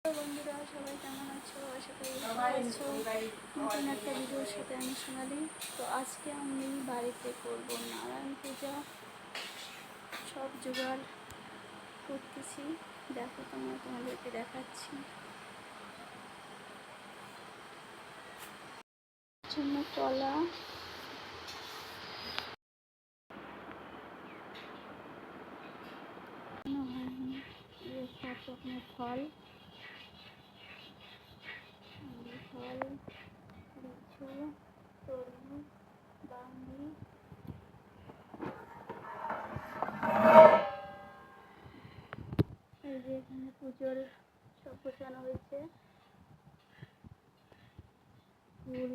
বন্ধুরা সবাই কেমন আছো? আশা করি ভালো আছো। নতুন একটা ভিডিওর সাথে আমি সোনালি। তো আজকে আমি বাড়িতে করবো নারায়ণ পূজা, সব জোগাড় করতেছি। দেখো তোমাদেরকে দেখাচ্ছি। জন্য কলা, সব রকমের ফল, লিচু, তরমুজ, বাঙ্গি, এই যে এখানে পুজোর সব গোছানো হয়েছে। ফুল,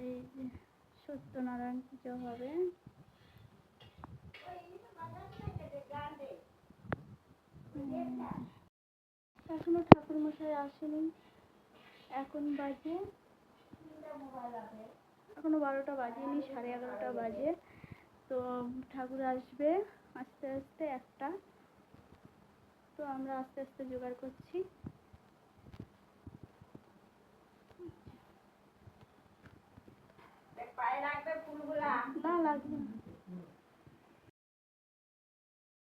এই যে সত্যনারায়ণ পুজো হবে। এখনো ঠাকুর মশাই আসেনি, এখনো 12টা বাজেনি, 11:30 বাজে। তো ঠাকুর আসবে আস্তে আস্তে একটা। তো আমরা আস্তে আস্তে জোগাড় করছি। না লাগবে না।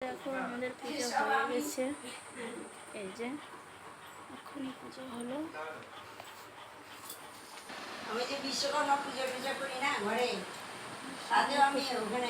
দেখো আমাদের পুজো হয়ে গেছে, এই যে এখনই পুজো হলো। আমি যে বিশ্বকর্মা পুজো টুজো করি না ঘরে, তাতেও আমি ওখানে